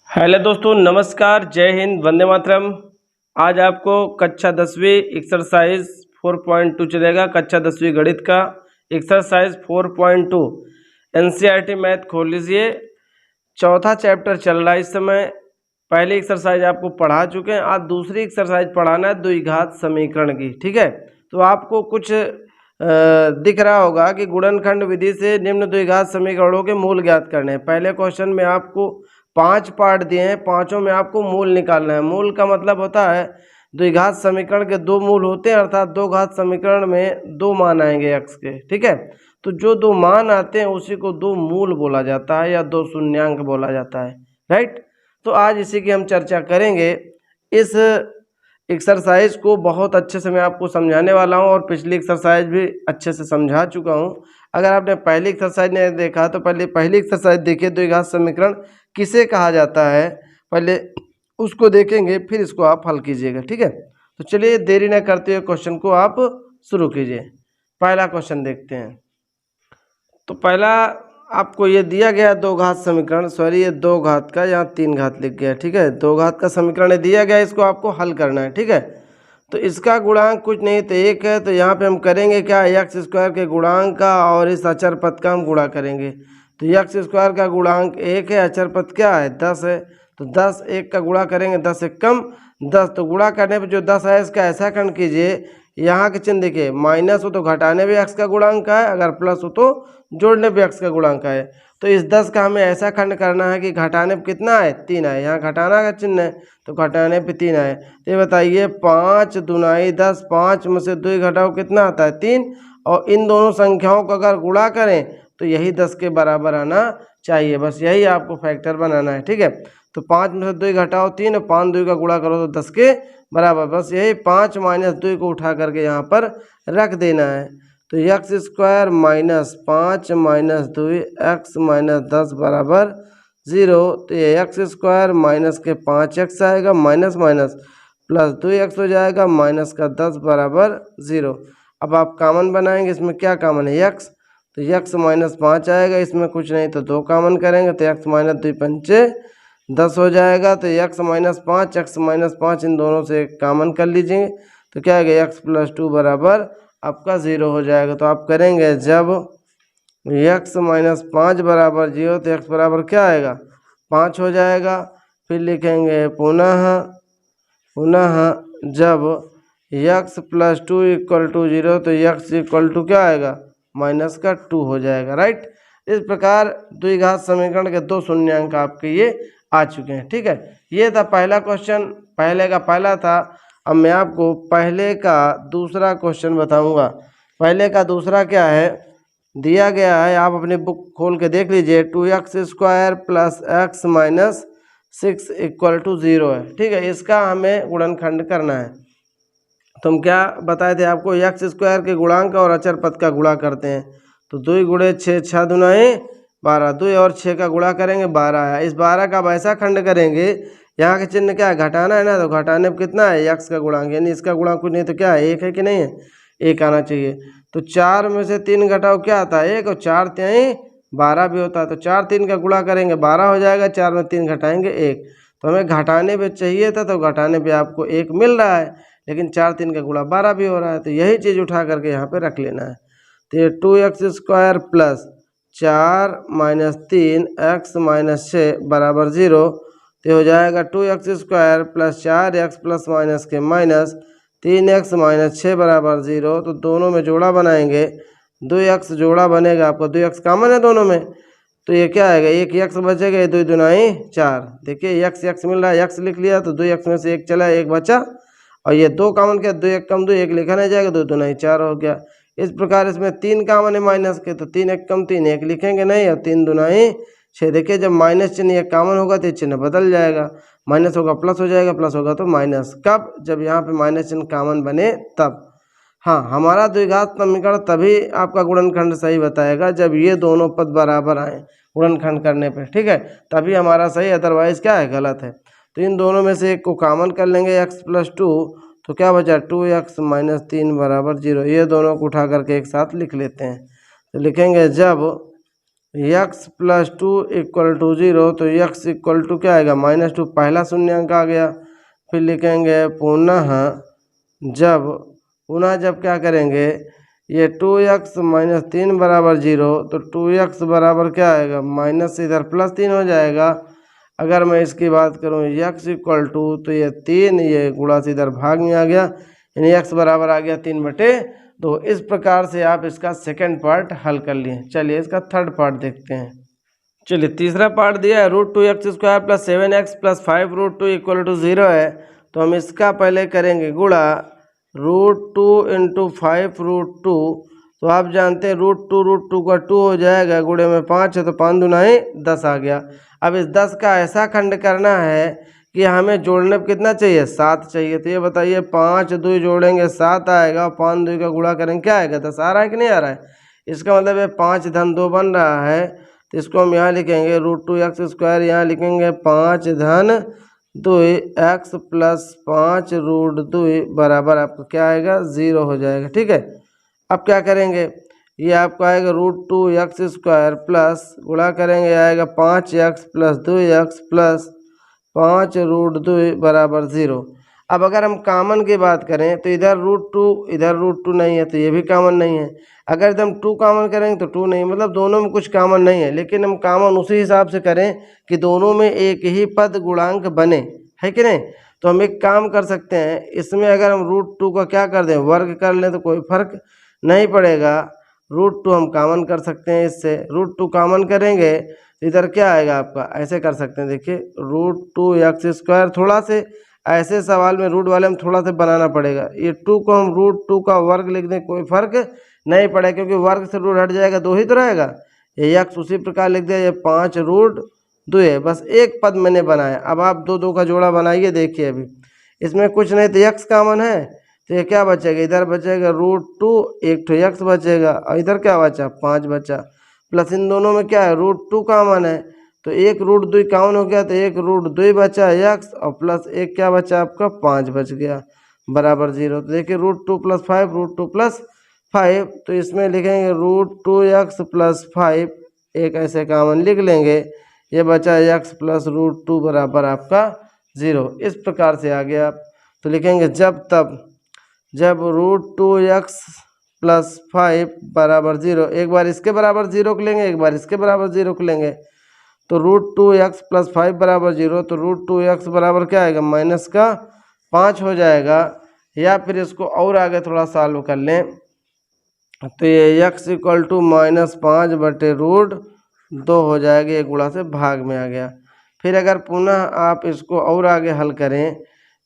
Hello दोस्तों, नमस्कार, जय हिंद, वंदे मातरम। आज आपको कक्षा 10वीं एक्सरसाइज 4.2 चलेगा। कक्षा 10वीं गणित का एक्सरसाइज 4.2 एनसीईआरटी मैथ खोल लीजिए। चौथा चैप्टर चल रहा है इस समय। पहली एक्सरसाइज आपको पढ़ा चुके हैं, आज दूसरी एक्सरसाइज पढ़ाना है द्विघात समीकरण की। ठीक है, तो आपको कुछ दिख रहा होगा कि गुणनखंड विधि से निम्न द्विघात समीकरणों के मूल ज्ञात करने हैं। पहले क्वेश्चन में आपको 5 पार्ट दिए हैं, पांचों में आपको मूल निकालना है। मूल का मतलब होता है द्विघात समीकरण के दो मूल होते हैं, अर्थात दो घात समीकरण में दो मान आएंगे x के। ठीक है, तो जो दो मान आते हैं उसी को दो मूल बोला जाता है या दो शून्यांक बोला जाता है। राइट, तो आज इसी की हम चर्चा करेंगे। इस एक्सरसाइज को बहुत अच्छे से मैं आपको समझाने वाला हूं और पिछली एक्सरसाइज भी अच्छे से समझा चुका हूं। अगर आपने पहली एक्सरसाइज नहीं देखा तो पहली एक्सरसाइज देखिए, द्विघात समीकरण किसे कहा जाता है, पहले उसको देखेंगे, फिर इसको आप हल कीजिएगा। ठीक है, तो चलिए देरी न करते हुए क्वेश्चन को आप शुरू कीजिए। पहला क्वेश्चन देखते हैं। तो पहला आपको ये दिया गया दो घात समीकरण, सॉरी ये दो घात का यहाँ तीन घात लिख गया। ठीक है, दो घात का समीकरण दिया गया, इसको आपको हल करना है। ठीक है, तो इसका गुणांक कुछ नहीं तो एक है, तो यहाँ पे हम करेंगे क्या, एक्स स्क्वायर के गुणांक का और इस अचर पद का हम गुणा करेंगे। तो एक्स स्क्वायर का गुणांक एक है, अचर पद क्या है 10 है, तो 10 एक का गुणा करेंगे 10 एक कम 10, तो गुणा करने पे जो 10 है इसका ऐसा खंड कीजिए, यहाँ के चिन्ह देखिए, माइनस हो तो घटाने भी एक्स का गुणांक है, अगर प्लस हो तो जोड़ने पे एक्स का गुणांक है। तो इस 10 का हमें ऐसा खंड करना है कि घटाने पे कितना है 3 है, यहाँ घटाना का चिन्ह है तो घटाने पे 3 है। तो ये बताइए 5 दूनाई 10, 5 में से 2 घटाओ कितना आता है 3, और इन दोनों संख्याओं को अगर गुणा करें तो यही 10 के बराबर आना चाहिए, बस यही आपको फैक्टर बनाना है। ठीक है, तो 5 में से 2 घटाओ 3 और 5 2 का गुणा करो तो 10 के बराबर, बस यही 5 माइनस 2 को उठा करके यहाँ पर रख देना है। तो x square minus 5 minus 2 x minus 10 बराबर 0। तो ये एक्स स्क्वायर माइनस के 5x आएगा, माइनस माइनस प्लस 2x हो जाएगा, माइनस का 10 बराबर 0। अब आप कॉमन बनाएंगे, इसमें क्या कॉमन है x, तो x माइनस 5 आएगा, इसमें कुछ नहीं तो 2 कॉमन करेंगे तो x माइनस 2 पंचे 10 हो जाएगा। तो x माइनस 5 x माइनस 5 इन दोनों से कॉमन कर लीजिए तो क्या आएगा x प्लस 2 बराबर आपका 0 हो जाएगा। तो आप करेंगे जब x माइनस 5 बराबर 0 तो x बराबर क्या आएगा 5 हो जाएगा। फिर लिखेंगे पुनः जब x प्लस 2 इक्वल टू 0 तो x इक्वल टू क्या आएगा माइनस का 2 हो जाएगा। राइट, इस प्रकार द्विघात समीकरण के दो शून्यांक आपके ये आ चुके हैं। ठीक है, ये था पहला क्वेश्चन, पहले का पहला था। अब मैं आपको पहले का दूसरा क्वेश्चन बताऊंगा। पहले का दूसरा क्या है, दिया गया है, आप अपनी बुक खोल के देख लीजिए, 2x square plus x minus 6 equal to 0 है। ठीक है, इसका हमें गुणनखंड करना है। तो हम क्या बताए थे आपको, एक्स स्क्वायर के गुणांक और अचर पद का गुणा करते हैं। तो 2 गुणे 6, 6 दुनाई 12, 2 और 6 का गुणा करेंगे 12 है। इस 12 का अब ऐसा खंड करेंगे, यहाँ के चिन्ह क्या है घटाना है ना, तो घटाने पर कितना है एक्स का गुणांक, यानी इसका गुणांक कुछ नहीं तो क्या है 1 है कि नहीं है, 1 आना चाहिए। तो 4 में से 3 घटाओ क्या आता है 1, और 4 3 12 भी होता है, तो 4 3 का गुणा करेंगे 12 हो जाएगा, 4 में 3 घटाएंगे 1। तो हमें घटाने पे चाहिए था तो घटाने पे आपको 1 मिल रहा है, लेकिन 4 3 का गुणा 12 भी हो रहा है, तो यही चीज़ उठा करके यहाँ पे रख लेना है। तो ये 2x square plus 4 minus 3 x minus 6 बराबर 0। तो हो जाएगा 2x square plus 4x plus minus के माइनस 3x माइनस 6 बराबर 0। तो दोनों में जोड़ा बनाएंगे, 2x जोड़ा बनेगा, आपका 2x कॉमन है दोनों में, तो ये क्या आएगा 1 x बचेगा, ये 2 दुनाई 4। देखिए x मिल रहा है, x लिख लिया तो 2x में से 1 चला, 1 बचा, और ये 2 कॉमन किया, 2 1 कम 2, 1 लिखा नहीं जाएगा, 2 दुनाई 4 हो गया। इस प्रकार इसमें 3 कॉमन है माइनस के, तो 3 1 कम 3, 1 लिखेंगे नहीं, और 3 दुनाई 6। देखिए जब माइनस चिन्ह ये कॉमन होगा तो चिन्ह बदल जाएगा, माइनस होगा प्लस हो जाएगा, प्लस होगा तो माइनस। कब, जब यहाँ पे माइनस चिन्ह कॉमन बने तब। हाँ, हमारा द्विघात समीकरण तभी आपका गुणनखंड सही बताएगा जब ये दोनों पद बराबर आए गुणनखंड करने पे। ठीक है, तभी हमारा सही, अदरवाइज क्या है गलत है। तो इन दोनों में से एक को कॉमन कर लेंगे, x प्लस 2, तो क्या बचा 2x माइनस 3 बराबर 0। ये दोनों को उठा करके एक साथ लिख लेते हैं। तो लिखेंगे जब x प्लस 2 इक्वल टू 0, तो x इक्वल टू क्या आएगा -2, पहला शून्य अंक आ गया। फिर लिखेंगे जब क्या करेंगे, ये 2x माइनस 3 बराबर 0, तो 2x बराबर क्या आएगा माइनस, इधर प्लस 3 हो जाएगा। अगर मैं इसकी बात करूँ x इक्वल टू, तो ये 3, ये गुणा से इधर भाग में आ गया, यानी x बराबर आ गया 3/2। इस प्रकार से आप इसका सेकंड पार्ट हल कर लिए। चलिए इसका थर्ड पार्ट देखते हैं। चलिए तीसरा पार्ट दिया है √2x² plus 7x plus 5√2 equal to 0 है, तो हम इसका पहले करेंगे गुणा √2 इंटू 5√2। तो आप जानते हैं √2 का 2 हो जाएगा, गुणे में 5 है तो 5 दूनाई 10 आ गया। अब इस 10 का ऐसा खंड करना है कि हमें जोड़ने पर कितना चाहिए, 7 चाहिए। तो ये बताइए 5 2 जोड़ेंगे 7 आएगा, 5 2 का गुणा करेंगे क्या आएगा 10 आ रहा है कि नहीं आ रहा है। इसका मतलब है 5 धन 2 बन रहा है, तो इसको हम यहाँ लिखेंगे √2x², यहाँ लिखेंगे 5 धन 2 x प्लस 5√2 बराबर आपका क्या आएगा 0 हो जाएगा। ठीक है, अब क्या करेंगे, ये आपका आएगा √2x² प्लस गुणा करेंगे आएगा 5x प्लस 2x प्लस 5√2 बराबर 0। अब अगर हम कामन की बात करें तो इधर √2 नहीं है, तो ये भी कामन नहीं है। अगर एकदम 2 कामन करेंगे तो 2 नहीं, मतलब दोनों में कुछ कामन नहीं है, लेकिन हम कामन उसी हिसाब से करें कि दोनों में एक ही पद गुणांक बने, है कि नहीं। तो हम एक काम कर सकते हैं, इसमें अगर हम √2 का क्या कर दें वर्ग कर लें तो कोई फर्क नहीं पड़ेगा। √2 हम कामन कर सकते हैं, इससे √2 कामन करेंगे तो इधर क्या आएगा आपका, ऐसे कर सकते हैं देखिए √2x²। थोड़ा से ऐसे सवाल में रूट वाले में थोड़ा सा बनाना पड़ेगा। ये 2 को हम √2 का वर्ग लिख दें कोई फर्क नहीं पड़ेगा, क्योंकि वर्ग से रूट हट जाएगा 2 ही तो रहेगा। ये x उसी प्रकार लिख दिया, ये 5√2 है, बस एक पद मैंने बनाया। अब आप 2 2 का जोड़ा बनाइए, देखिए अभी इसमें कुछ नहीं तो x कामन है, तो ये क्या बचेगा, इधर बचेगा √2, एक तो x बचेगा, और इधर क्या बचा 5 बचा, प्लस इन दोनों में क्या है √2 कामन है, तो एक √2 कामन हो गया, तो एक √2 बचा x, और प्लस एक क्या बचा आपका 5 बच गया बराबर 0। तो देखिए √2 प्लस 5, √2 प्लस 5, तो इसमें लिखेंगे √2x प्लस 5, एक ऐसे कामन लिख लेंगे, ये बचा x प्लस √2 बराबर आपका 0। इस प्रकार से आ गया। तो लिखेंगे जब √2x प्लस 5 बराबर 0, एक बार इसके बराबर 0 को लेंगे, एक बार इसके बराबर 0 को लेंगे, तो √2x प्लस 5 बराबर 0, तो √2x बराबर क्या आएगा -5 हो जाएगा। या फिर इसको और आगे थोड़ा सॉल्व कर लें, तो ये x इक्वल टू -5/√2 हो जाएगा, ये गुणा से भाग में आ गया। फिर अगर पुनः आप इसको और आगे हल करें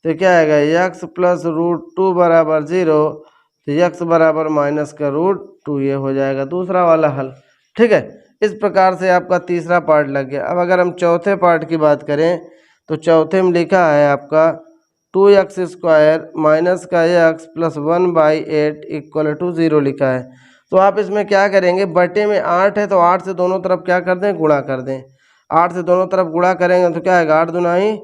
तो क्या आएगा, x प्लस √2 बराबर 0, तो x बराबर -√2, ये हो जाएगा दूसरा वाला हल। ठीक है, इस प्रकार से आपका तीसरा पार्ट लग गया। अब अगर हम चौथे पार्ट की बात करें तो चौथे में लिखा है आपका 2x² माइनस का x प्लस 1/8 इक्वल टू 0 लिखा है। तो आप इसमें क्या करेंगे, बटे में 8 है तो 8 से दोनों तरफ क्या कर दें गुणा कर दें। 8 से दोनों तरफ गुणा करेंगे तो क्या आएगा 8 दूनाई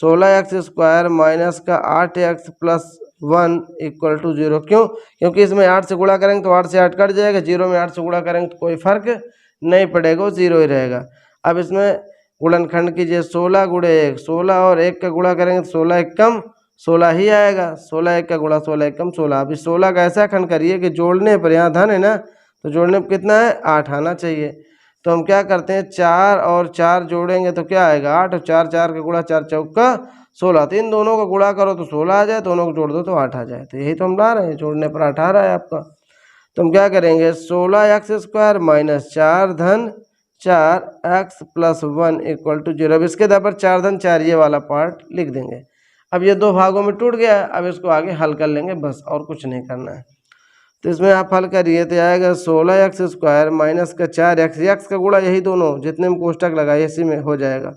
16x² माइनस का 8x प्लस 1 इक्वल टू 0। क्यों, क्योंकि इसमें 8 से गुणा करेंगे तो 8 से 8 कट जाएगा, 0 में 8 से गुणा करेंगे तो कोई फर्क नहीं पड़ेगा, 0 ही रहेगा। अब इसमें गुणनखंड कीजिए 16 गुणे 1, 16 और 1 का गुणा करेंगे तो 16 एकम 16 ही आएगा, 16 1 का गुणा 16 एकम 16। अब इस 16 का ऐसा खंड करिए कि जोड़ने पर, यहाँ धन है ना तो जोड़ने पर कितना है 8 आना चाहिए। तो हम क्या करते हैं 4 और 4 जोड़ेंगे तो क्या आएगा 8, और 4 4 का गुणा 4 चौका 16, तो इन दोनों का गुणा करो तो 16 आ जाए, दोनों को जोड़ दो तो 8 आ जाए। तो यही तो हम ला रहे हैं, जोड़ने पर 8 आ रहा है आपका। तो हम क्या करेंगे 16x² माइनस 4 धन 4x प्लस 1 इक्वल टू 0। अब इसके आधार पर 4 धन 4 ये वाला पार्ट लिख देंगे। अब ये 2 भागों में टूट गया, अब इसको आगे हल कर लेंगे, बस और कुछ नहीं करना है। तो इसमें आप हल करिए तो आएगा 16x² माइनस का 4x, x का गुणा यही दोनों जितने में कोष्टक लगाए इसी में हो जाएगा,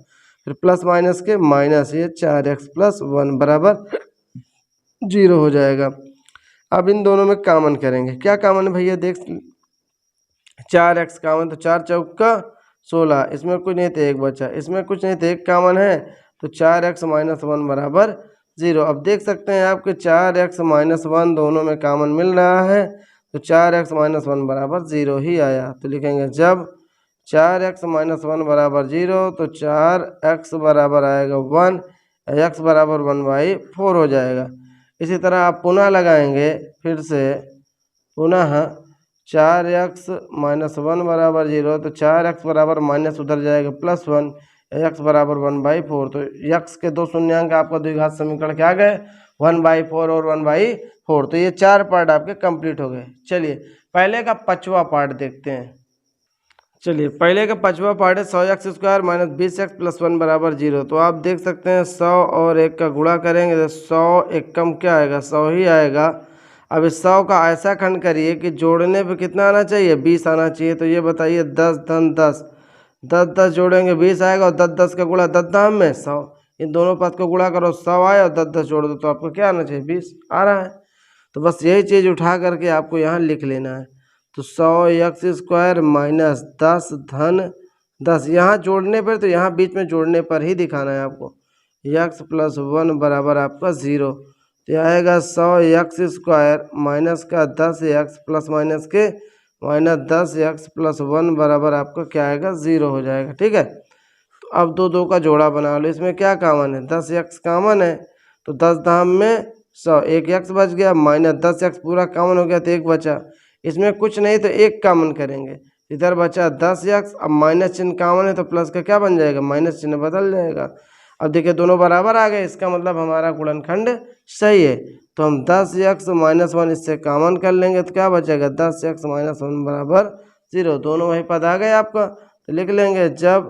फिर प्लस माइनस के माइनस, ये 4x प्लस 1 बराबर 0 हो जाएगा। अब इन दोनों में कामन करेंगे, क्या कामन है भैया देख, 4x कामन, तो 4 चौका 16, इसमें कुछ नहीं थे 1 बचा, इसमें कुछ नहीं थे 1 कामन है, तो 4x माइनस 1 बराबर 0। अब देख सकते हैं आपके 4x माइनस 1 दोनों में कामन मिल रहा है, तो 4x माइनस 1 बराबर 0 ही आया। तो लिखेंगे जब 4x माइनस 1 बराबर 0, तो 4x बराबर आएगा 1, x बराबर 1/4 हो जाएगा। इसी तरह आप पुनः लगाएंगे, फिर से पुनः 4x माइनस 1 बराबर 0, तो 4x बराबर माइनस उधर जाएगा +1, x बराबर 1/4। तो x के दो शून्यांक आपका द्विघात समीकरण क्या आ गए, 1/4 और 1/4। तो ये 4 पार्ट आपके कंप्लीट हो गए। चलिए पहले का 5वां पार्ट देखते हैं। चलिए पहले का 5वां पार्ट है 100x² माइनस 20x प्लस 1 बराबर 0। तो आप देख सकते हैं 100 और 1 का गुणा करेंगे तो 100 एकम क्या आएगा, 100 ही आएगा। अब इस 100 का ऐसा खंड करिए कि जोड़ने पे कितना आना चाहिए, 20 आना चाहिए। तो ये बताइए 10 धन 10, 10 10 जोड़ेंगे 20 आएगा, और 10 10 का गुणा 10 धाम में 100, इन दोनों पद को गुणा करो 100 आए, और 10 10 जोड़ दो तो आपको क्या आना चाहिए, 20 आ रहा है। तो बस यही चीज़ उठा करके आपको यहाँ लिख लेना है। तो 100x² माइनस 10 धन 10, यहाँ जोड़ने पर, तो यहाँ बीच में जोड़ने पर ही दिखाना है आपको। x प्लस 1 बराबर आपका 0, तो यह आएगा 100x² माइनस का 10x प्लस माइनस के माइनस 10x प्लस 1 बराबर आपका क्या आएगा, 0 हो जाएगा। ठीक है, तो अब दो का जोड़ा बना लो। इसमें क्या कॉमन है, 10x कॉमन है, तो 10 धाम में 100, एक x बच गया, माइनस 10x पूरा कॉमन हो गया तो 1 बचा। इसमें कुछ नहीं तो 1 कॉमन करेंगे, इधर बचा 10x, अब माइनस चिन्ह कॉमन है तो प्लस का क्या बन जाएगा, माइनस चिन्ह बदल जाएगा। अब देखिए दोनों बराबर आ गए, इसका मतलब हमारा गुणनखंड सही है। तो हम 10x माइनस 1 इससे कॉमन कर लेंगे तो क्या बचेगा, 10x माइनस 1 बराबर 0। दोनों वही पद आ गए आपका, तो लिख लेंगे जब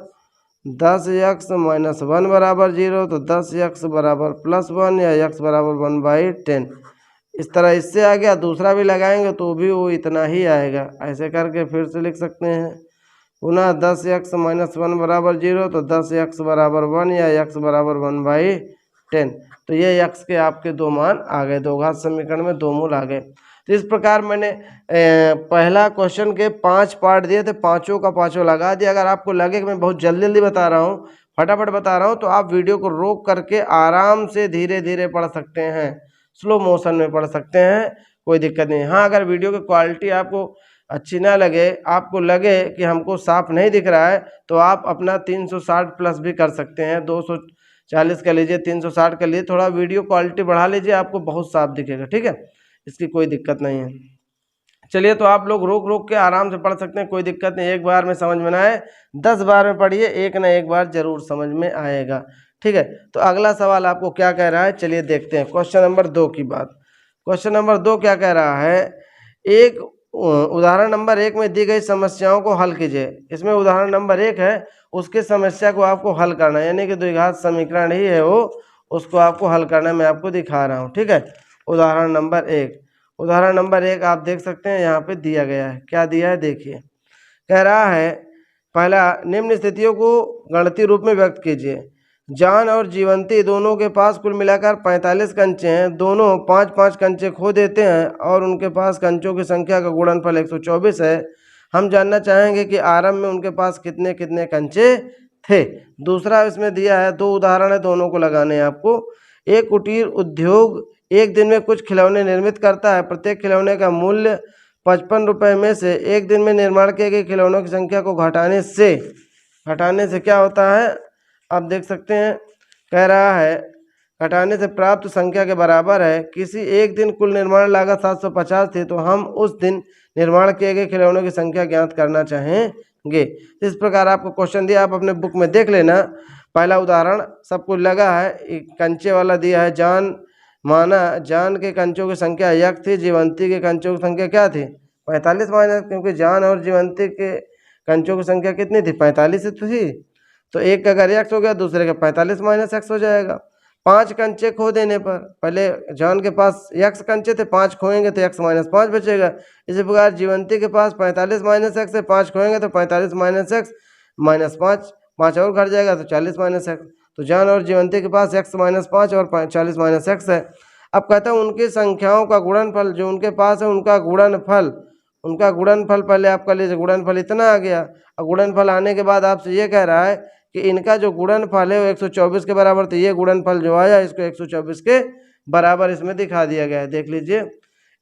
10x माइनस 1 बराबर 0, तो 10x बराबर प्लस 1 या x बराबर 1/10। इस तरह इससे आ गया, दूसरा भी लगाएंगे तो भी वो इतना ही आएगा। ऐसे करके फिर से लिख सकते हैं, पुनः 10x माइनस 1 बराबर 0, तो 10x बराबर 1 या x बराबर 1/10। तो ये x के आपके दो मान आ गए, दो घात समीकरण में दो मूल आ गए। तो इस प्रकार मैंने पहला क्वेश्चन के 5 पार्ट दिए थे, पाँचों का पाँचों लगा दिया। अगर आपको लगे कि मैं बहुत जल्दी जल्दी बता रहा हूँ, फटाफट बता रहा हूँ, तो आप वीडियो को रोक करके आराम से धीरे धीरे पढ़ सकते हैं, स्लो मोशन में पढ़ सकते हैं, कोई दिक्कत नहीं। हाँ, अगर वीडियो की क्वालिटी आपको अच्छी ना लगे, आपको लगे कि हमको साफ नहीं दिख रहा है, तो आप अपना 360 प्लस भी कर सकते हैं, 240 कर लीजिए, 360 कर लीजिए, थोड़ा वीडियो क्वालिटी बढ़ा लीजिए, आपको बहुत साफ दिखेगा। ठीक है, इसकी कोई दिक्कत नहीं है। चलिए, तो आप लोग रोक रोक के आराम से पढ़ सकते हैं, कोई दिक्कत नहीं। एक बार में समझ में ना आए, 10 बार में पढ़िए, एक ना एक बार जरूर समझ में आएगा। ठीक है, तो अगला सवाल आपको क्या कह रहा है, चलिए देखते हैं क्वेश्चन नंबर 2 की बात। क्वेश्चन नंबर 2 क्या कह रहा है, एक उदाहरण नंबर 1 में दी गई समस्याओं को हल कीजिए। इसमें उदाहरण नंबर 1 है, उसकी समस्या को आपको हल करना है, यानी कि द्विघात समीकरण ही है वो, उसको आपको हल करना मैं आपको दिखा रहा हूँ। ठीक है, उदाहरण नंबर 1, उदाहरण नंबर 1 आप देख सकते हैं यहाँ पे दिया गया है। क्या दिया है देखिए, कह रहा है पहला, निम्न स्थितियों को गणितीय रूप में व्यक्त कीजिए। जान और जीवंती दोनों के पास कुल मिलाकर 45 कंचे हैं, दोनों 5-5 कंचे खो देते हैं और उनके पास कंचों की संख्या का गुणनफल 124 है। हम जानना चाहेंगे कि आरंभ में उनके पास कितने कितने कंचे थे। दूसरा इसमें दिया है, दो उदाहरण है, दोनों को लगाने हैं आपको। एक कुटीर उद्योग एक दिन में कुछ खिलौने निर्मित करता है, प्रत्येक खिलौने का मूल्य 55 रुपये में से एक दिन में निर्माण किए गए खिलौनों की संख्या को घटाने से क्या होता है, आप देख सकते हैं, कह रहा है घटाने से प्राप्त संख्या के बराबर है। किसी एक दिन कुल निर्माण लागत 750 थी, तो हम उस दिन निर्माण किए गए खिलौनों की संख्या ज्ञात करना चाहेंगे। इस प्रकार आपको क्वेश्चन दिया, आप अपने बुक में देख लेना। पहला उदाहरण सब कुछ लगा है, एक कंचे वाला दिया है, माना जान के कंचों की संख्या 1 थी, जीवंती के कंचों की संख्या क्या थी, 45 माइनस, क्योंकि जान और जीवंती के कंचों की संख्या कितनी थी, 45 थी। तो एक का अगर x हो गया, दूसरे का 45 माइनस x हो जाएगा। 5 कंचे खो देने पर, पहले जान के पास x कंचे थे, 5 खोएंगे तो x माइनस 5 बचेगा। इसी प्रकार जीवंती के पास 45 माइनस x है, 5 खोएंगे तो 45 माइनस x माइनस 5, 5 और घट जाएगा तो 40 माइनस x। तो जान और जीवंती के पास x माइनस 5 और 40 माइनस x है। अब कहता है उनकी संख्याओं का गुणनफल जो उनके पास है, उनका गुणनफल पहले आपका लीजिए, गुणनफल इतना आ गया। और गुणनफल आने के बाद आपसे ये कह रहा है कि इनका जो गुणनफल है वो 124 के बराबर, तो ये गुणनफल जो आया इसको 124 के बराबर इसमें दिखा दिया गया है। देख लीजिए,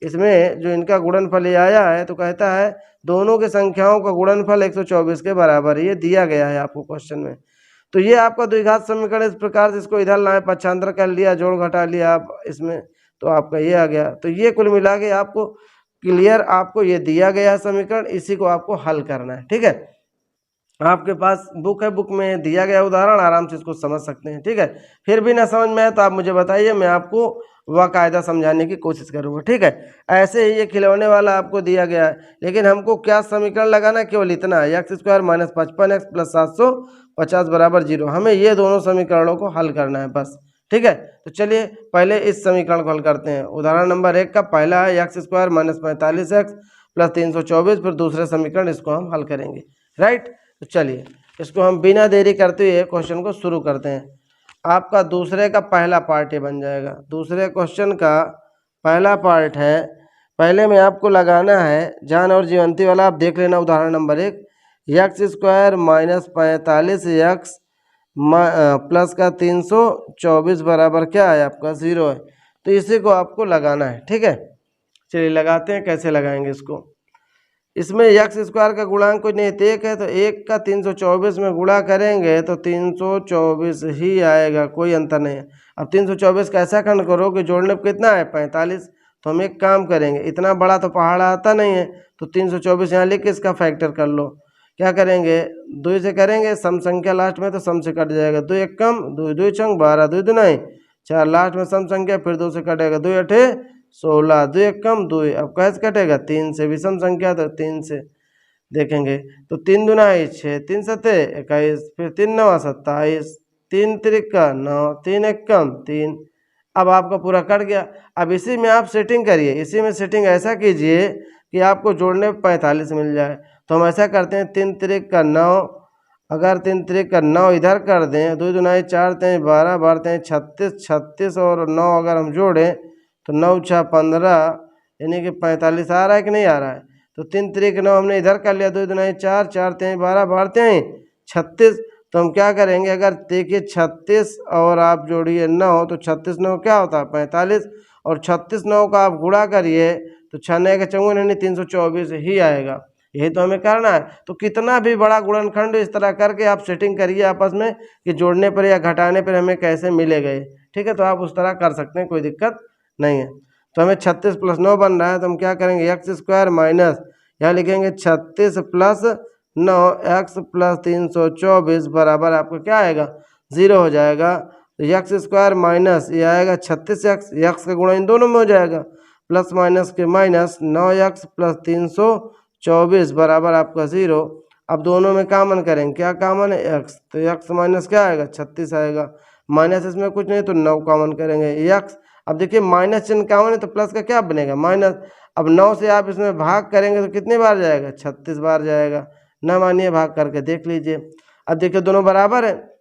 इसमें जो इनका गुणनफल ये आया है, तो कहता है दोनों की संख्याओं का गुणनफल 124 के बराबर है, ये दिया गया है आपको क्वेश्चन में। तो ये आपका द्विघात समीकरण इस प्रकार से, इसको इधर लाए, पक्षांतर कर लिया, जोड़ घटा लिया आप इसमें, तो आपका ये आ गया। तो ये कुल मिला के आपको क्लियर, आपको ये दिया गया है समीकरण, इसी को आपको हल करना है। ठीक है, आपके पास बुक है, बुक में दिया गया उदाहरण, आराम से इसको समझ सकते हैं। ठीक है, फिर भी ना समझ में आए तो आप मुझे बताइए, मैं आपको बाकायदा समझाने की कोशिश करूँगा। ठीक है, ऐसे ही ये खिलौने वाला आपको दिया गया है, लेकिन हमको क्या समीकरण लगाना है, केवल इतना है, x square minus 55x plus 750 बराबर 0। हमें ये दोनों समीकरणों को हल करना है बस। ठीक है, तो चलिए पहले इस समीकरण को हल करते हैं। उदाहरण नंबर 1 का पहला है x square minus 45x plus 324, फिर दूसरे समीकरण इसको हम हल करेंगे। राइट, तो चलिए इसको हम बिना देरी करते हुए क्वेश्चन को शुरू करते हैं। आपका दूसरे का पहला पार्ट ये बन जाएगा। दूसरे क्वेश्चन का पहला पार्ट है, पहले में आपको लगाना है जान और जीवंती वाला, आप देख लेना उदाहरण number 1, x square minus 45x plus का 324 बराबर क्या है आपका 0 है। तो इसी को आपको लगाना है। ठीक है, चलिए लगाते हैं, कैसे लगाएंगे इसको। इसमें एक्स स्क्वायर का गुणांक कोई नहीं, तो 1 है, तो 1 का 324 में गुणा करेंगे तो 324 ही आएगा, कोई अंतर नहीं है। अब 324 का ऐसा खंड करो कि जोड़ने पर कितना है 45। तो हम एक काम करेंगे, इतना बड़ा तो पहाड़ आता नहीं है, तो 324 यहाँ लिख के इसका फैक्टर कर लो। क्या करेंगे, 2 से करेंगे, सम संख्या लास्ट में तो सम से कट जाएगा, 2 एक कम 2 2 छंग 12, 2 2 नहीं 4, लास्ट में सम संख्या, फिर 2 से कटेगा, 2 8 16, 2 एक कम 2, अब कैसे कटेगा 3 से, विषम संख्या तो 3 से देखेंगे, तो 3 दूना 6, 3 सते 21, फिर 3 9 27, 3 त्रिका 9, 3 एक कम 3। अब आपका पूरा कट गया। अब इसी में आप सेटिंग करिए, इसी में सेटिंग ऐसा कीजिए कि आपको जोड़ने 45 मिल जाए। तो हम ऐसा करते हैं, 3 त्रिका 9, अगर 3 त्रिका 9 इधर कर दें, 2 दूना 4 3 12 12 36, 36 और 9 अगर हम जोड़ें तो 9 6 15, यानी कि 45 आ रहा है कि नहीं आ रहा है। तो 3 त्रिक 9 हमने इधर कर लिया, 2 दूना 4 4 3 12 12 36। तो हम क्या करेंगे, अगर देखिए 36 और आप जोड़िए 9, तो 36 9 क्या होता है 45, और 36 9 का आप गुणा करिए तो 6 9 के 54 यानी 324 ही आएगा। यही तो हमें करना है। तो कितना भी बड़ा गुणनखंड इस तरह करके आप सेटिंग करिए आपस में कि जोड़ने पर या घटाने पर हमें कैसे मिलेगा। ठीक है, तो आप उस तरह कर सकते हैं, कोई दिक्कत नहीं है। तो हमें 36 प्लस 9 बन रहा है, तो हम क्या करेंगे, एक्स स्क्वायर माइनस, यहाँ लिखेंगे 36 प्लस 9 एक्स प्लस 324 बराबर आपका क्या आएगा 0 हो जाएगा। तो एक्स स्क्वायर माइनस ये आएगा 36 एक्स का गुणा इन दोनों में हो जाएगा, प्लस माइनस के माइनस 9 एक्स प्लस 324 बराबर आपका 0। अब दोनों में कॉमन करेंगे, क्या कॉमन है एक्स, तो एक्स माइनस क्या आएगा 36 आएगा, माइनस इसमें कुछ नहीं तो 9 कॉमन करेंगे एक्स। अब देखिए माइनस चिन्ह कॉमन है तो प्लस का क्या बनेगा माइनस। अब 9 से आप इसमें भाग करेंगे तो कितनी बार जाएगा 36 बार जाएगा, न मानिए भाग करके देख लीजिए। अब देखिए दोनों बराबर है।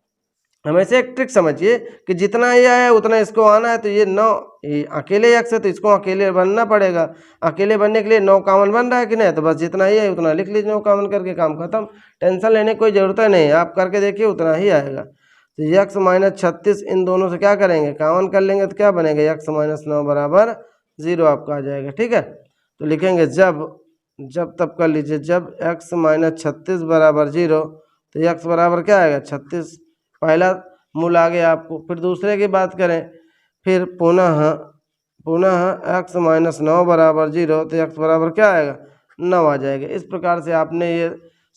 हमेशा एक ट्रिक समझिए कि जितना ये आया उतना इसको आना है, तो ये 9 ये अकेले एक्स है तो इसको अकेले बनना पड़ेगा, अकेले बनने के लिए 9 कॉमन बन रहा है कि नहीं, तो बस जितना ही है उतना लिख लीजिए, 9 कॉमन करके काम खत्म, टेंशन लेने की कोई ज़रूरत नहीं है, आप करके देखिए उतना ही आएगा। तो एक्स माइनस 36 इन दोनों से क्या करेंगे कॉमन कर लेंगे, तो क्या बनेगा एक्स माइनस 9 बराबर 0 आपका आ जाएगा। ठीक है, तो लिखेंगे जब तब कर लीजिए, जब एक्स माइनस 36 बराबर 0, तो एक्स बराबर क्या आएगा 36, पहला मूल आ गया आपको। फिर दूसरे की बात करें, फिर पुनः एक्स माइनस 9 बराबर 0, तो एक्स बराबर क्या आएगा 9 आ जाएगा। इस प्रकार से आपने ये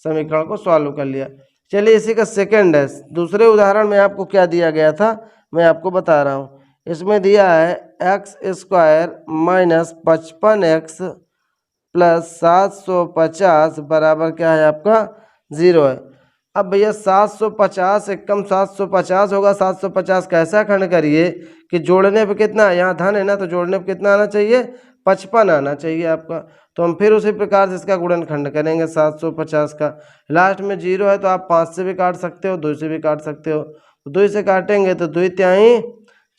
समीकरण को सॉल्व कर लिया। चलिए इसी का सेकंड है, दूसरे उदाहरण में आपको क्या दिया गया था मैं आपको बता रहा हूँ। इसमें दिया है x square minus 55x plus 750 बराबर क्या है आपका 0 है। अब भैया 750 एकम 750 होगा, 750 कैसा खंड करिए कि जोड़ने पे कितना, यहाँ धन है ना, तो जोड़ने पे कितना आना चाहिए 55 आना चाहिए आपका। तो हम फिर उसी प्रकार से इसका गुणनखंड करेंगे 750 का, लास्ट में 0 है तो आप 5 से भी काट सकते हो, 2 से भी काट सकते हो। तो 2 से काटेंगे तो 2 त्याई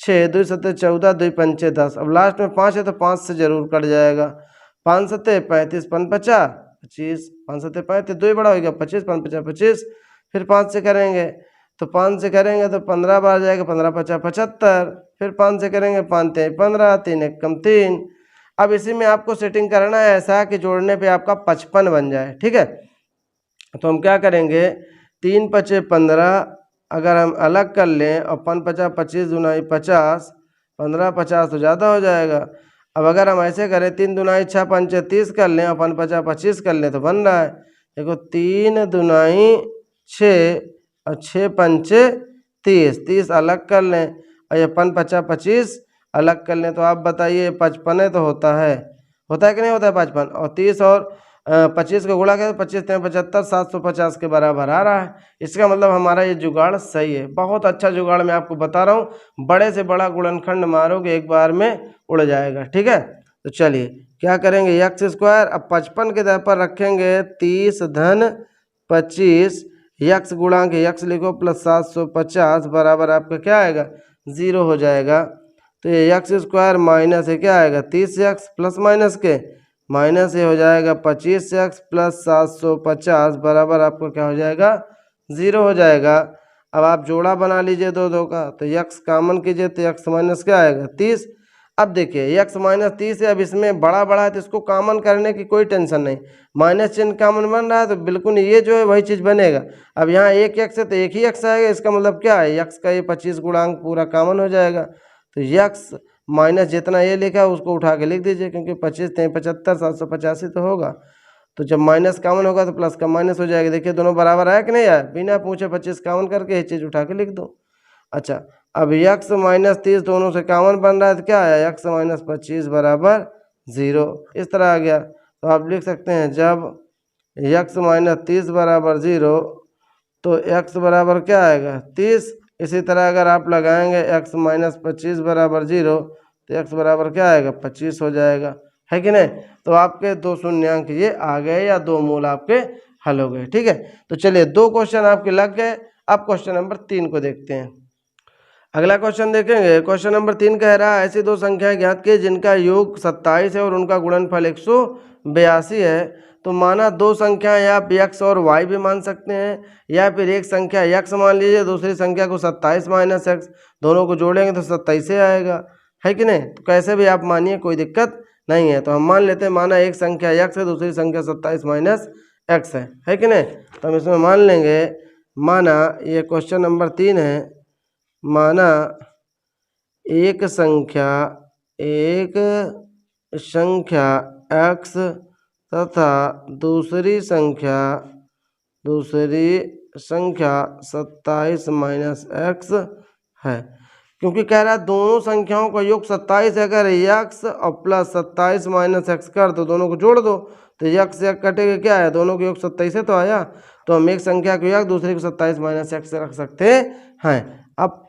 6, 2 सत्ते 14, 2 पंचे 10। अब लास्ट में 5 है तो 5 से जरूर कट जाएगा, 5 सत्ते 35, 5 50 25, 5 सत्ते 35, 2 बड़ा हो गया 25, 5 50 25। फिर 5 से करेंगे तो 5 से करेंगे तो 15 बार जाएगा, 15 50 75। फिर 5 से करेंगे 5 3 15, 3 एक कम 3। अब इसी में आपको सेटिंग करना है ऐसा कि जोड़ने पे आपका 55 बन जाए, ठीक है। तो हम क्या करेंगे, 3 पचे 15 अगर हम अलग कर लें और 5 पचा 25 दुनाई 50, 15 50 तो ज़्यादा हो जाएगा। अब अगर हम ऐसे करें 3 दुनाई 6 पंचे 30 कर लें और 5 पचा 25 कर लें तो बन रहा है। देखो 3 दुनाई 6 और 6 पंचे 30, 30 अलग कर लें और ये 5 पचा 25 अलग कर लें तो आप बताइए 55 तो होता है कि नहीं होता है 55। और 30 और 25 को गुणा करें तो 25 3 75, 750 के बराबर आ रहा है। इसका मतलब हमारा ये जुगाड़ सही है। बहुत अच्छा जुगाड़ मैं आपको बता रहा हूँ, बड़े से बड़ा गुणनखंड मारोगे एक बार में उड़ जाएगा, ठीक है। तो चलिए क्या करेंगे, एक्स स्क्वायर अब 55 के जगह पर रखेंगे 30 धन 25, यक्स गुणा के यक्स लिखो प्लस 750 बराबर आपका क्या आएगा, 0 हो जाएगा। तो ये एक्स स्क्वायर माइनस है क्या आएगा 30 एक्स प्लस माइनस के माइनस ये हो जाएगा 25 एक्स प्लस 750 बराबर आपको क्या हो जाएगा, 0 हो जाएगा। अब आप जोड़ा बना लीजिए दो का, तो यक्स कामन कीजिए तो यक्स माइनस क्या आएगा 30। अब देखिए यक्स माइनस 30 है, अब इसमें बड़ा है तो इसको कामन करने की कोई टेंशन नहीं, माइनस चिन्ह कामन बन रहा है तो बिल्कुल ये जो है वही चीज़ बनेगा। अब यहाँ एक यक्स है तो एक ही यक्स आएगा, इसका मतलब क्या है यक्स का ये 25 गुणांक पूरा कामन हो जाएगा। तो यक्स माइनस जितना ये लिखा है उसको उठा के लिख दीजिए, क्योंकि 25 3 75 785 तो होगा। तो जब माइनस कामन होगा तो प्लस का माइनस हो जाएगा। देखिए दोनों बराबर आया कि नहीं आया, बिना पूछे 25 कामन करके ये चीज़ उठा के लिख दो। अच्छा अब यक्स माइनस 30 दोनों से कामन बन रहा है तो क्या आया, यक्स माइनस 25 बराबर 0, इस तरह आ गया। तो आप लिख सकते हैं जब यक्स माइनस 30 बराबर 0 तो एक्स बराबर क्या आएगा 30। इसी तरह अगर आप लगाएंगे x माइनस 25 बराबर 0 तो x बराबर क्या आएगा 25 हो जाएगा, है कि नहीं। तो आपके दो शून्यांक ये आ गए या दो मूल आपके हल हो गए, ठीक है। तो चलिए दो क्वेश्चन आपके लग गए। अब क्वेश्चन नंबर 3 को देखते हैं। अगला क्वेश्चन देखेंगे, क्वेश्चन नंबर 3 कह रहा है ऐसी दो संख्याएं ज्ञात की जिनका योग 27 है और उनका गुणनफल 182 है। तो माना दो संख्या या आप x और y भी मान सकते हैं, या फिर एक संख्या x मान लीजिए दूसरी संख्या को 27 माइनस एक्स, दोनों को जोड़ेंगे तो 27 आएगा, है कि नहीं। तो कैसे भी आप मानिए कोई दिक्कत नहीं है। तो हम मान लेते हैं माना एक संख्या x है दूसरी संख्या 27 माइनस एक्स है कि नहीं। तो हम इसमें मान लेंगे, माना ये क्वेश्चन नंबर 3 है, माना एक संख्या x तथा दूसरी संख्या 27 माइनस एक्स है। क्योंकि कह रहा है दोनों संख्याओं का योग 27 है, अगर x और प्लस 27 माइनस एक्स कर दो दोनों को जोड़ दो तो x से कटेगा क्या है, दोनों का योग 27 तो आया। तो हम एक संख्या को योग दूसरे को 27 माइनस एक्स से रख सकते हैं। अब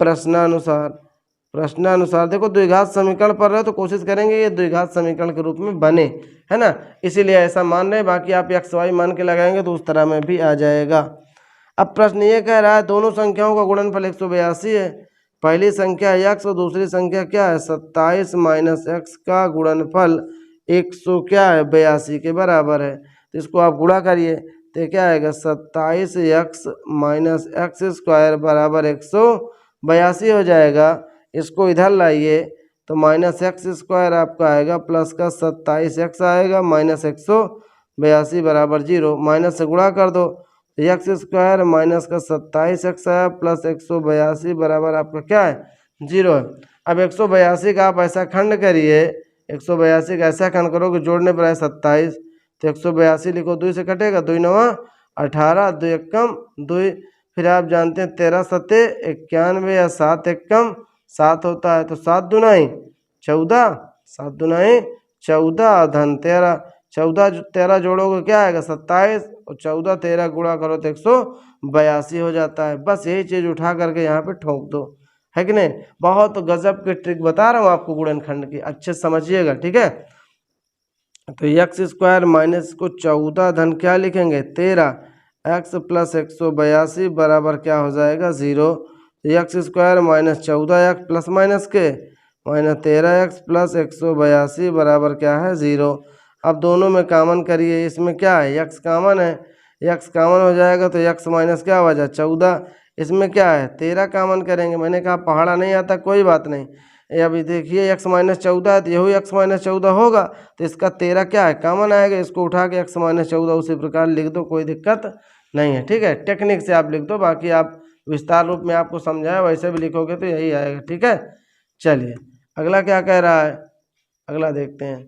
प्रश्नानुसार देखो द्विघात समीकरण पढ़ रहे हो तो कोशिश करेंगे ये द्विघात समीकरण के रूप में बने, है ना, इसीलिए ऐसा मान रहे हैं। बाकी आप एक्स वाई मान के लगाएंगे तो उस तरह में भी आ जाएगा। अब प्रश्न ये कह रहा है दोनों संख्याओं का गुणनफल 182 है। पहली संख्या x और दूसरी संख्या क्या है 27 माइनस एक्स का गुणनफल 100 क्या है 82 के बराबर है। तो इसको आप गुणा करिए तो क्या आएगा 27 एक्स माइनस एक्स स्क्वायर बराबर 182 हो जाएगा। इसको इधर लाइए तो माइनस एक्स स्क्वायर आपका आएगा प्लस का 27 एक्स आएगा माइनस 182 बराबर 0, माइनस से गुणा कर दो तो एक्स स्क्वायर माइनस का 27 एक्स आया प्लस 182 बराबर आपका क्या है 0 है। अब 182 का आप ऐसा खंड करिए, 182 का ऐसा खंड करोगे जोड़ने पर आए 27 तो 182 लिखो, 2 से कटेगा 2 9 18, 2 1 2, फिर आप जानते हैं 13 सत्ते 91 या 7 1 7 होता है। तो 7 दुनाई 14, 7 दुनाई 14 धन 13, 14 13 जोड़ोगे क्या आएगा 27 और 14 13 गुणा करो तो 182 हो जाता है। बस यही चीज़ उठा करके यहाँ पे ठोक दो, है कि नहीं। बहुत गजब की ट्रिक बता रहा हूँ आपको गुणनखंड की, अच्छे समझिएगा, ठीक है। तो एक्स स्क्वायर माइनस को 14 धन क्या लिखेंगे 13 एक्स प्लस 182 बराबर क्या हो जाएगा 0। X square minus 14 x plus minus के माइनस 13 एक्स प्लस 182 बराबर क्या है 0। अब दोनों में कामन करिए, इसमें क्या है एक्स कामन है, एक्स कामन हो जाएगा तो एक्स माइनस क्या हो जाए 14, इसमें क्या है 13 कामन करेंगे। मैंने कहा पहाड़ा नहीं आता कोई बात नहीं, अभी देखिए x-14 है तो यही x-14 होगा, तो इसका 13 क्या है कॉमन आएगा, इसको उठा के x-14 उसी प्रकार लिख दो, कोई दिक्कत नहीं है। ठीक है, टेक्निक से आप लिख दो, बाकी आप विस्तार रूप में आपको समझाया वैसे भी लिखोगे तो यही आएगा। ठीक है, चलिए अगला क्या कह रहा है, अगला देखते हैं।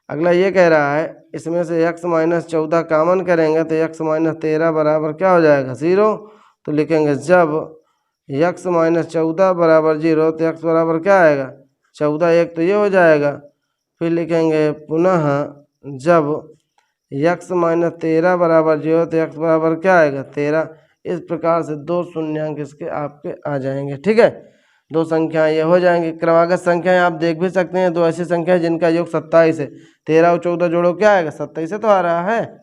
अगला ये कह रहा है इसमें से x-14 कॉमन करेंगे तो x-13 बराबर क्या हो जाएगा 0। तो लिखेंगे जब x-14 बराबर 0 तो x बराबर क्या आएगा 14, एक तो ये हो जाएगा। फिर लिखेंगे पुनः जब x-13 बराबर 0 तो x बराबर क्या आएगा 13। इस प्रकार से दो शून्यांक इसके आपके आ जाएंगे। ठीक है, दो संख्याएं ये हो जाएंगी। क्रमागत संख्याएं आप देख भी सकते हैं, दो ऐसी संख्या जिनका योग 27 है, 13 और 14 जोड़ो क्या आएगा 27 से तो आ रहा है।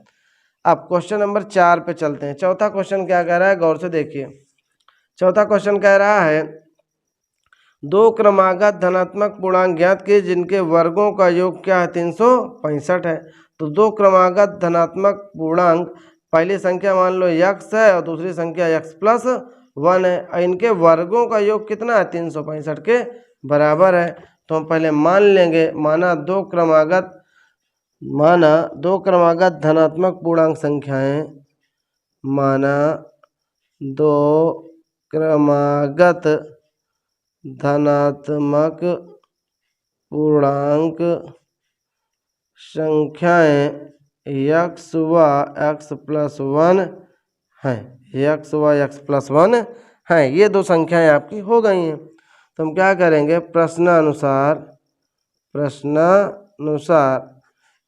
अब क्वेश्चन नंबर 4 पे चलते हैं। चौथा क्वेश्चन क्या कह रहा है, गौर से देखिए। चौथा क्वेश्चन कह रहा है दो क्रमागत धनात्मक पूर्णांक ज्ञात किए जिनके वर्गों का योग क्या है 365 है। तो दो क्रमागत धनात्मक पूर्णांक, पहली संख्या मान लो x है और दूसरी संख्या x+1 है, और इनके वर्गों का योग कितना है 365 के बराबर है। तो हम पहले मान लेंगे, माना दो क्रमागत धनात्मक पूर्णांक संख्याएं, माना दो क्रमागत धनात्मक पूर्णांक संख्याएं x व x+1 हैं, x व x+1 हैं, ये दो संख्याएं आपकी हो गई हैं। तो हम क्या करेंगे, प्रश्नानुसार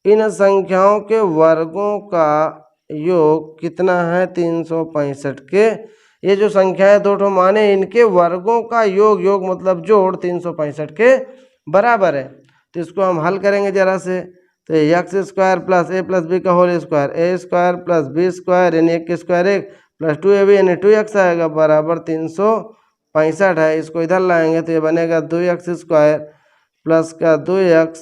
इन संख्याओं के वर्गों का योग कितना है 365 के। ये जो संख्याएं दो ठो माने, इनके वर्गों का योग मतलब जोड़ 365 के बराबर है। तो इसको हम हल करेंगे जरा से, तो x² plus a plus b का whole square, a² plus b² यानी 1 के स्क्वायर 1 प्लस 2ab यानी 2x आएगा बराबर 365 है। इसको इधर लाएंगे तो ये बनेगा 2x² प्लस का 2x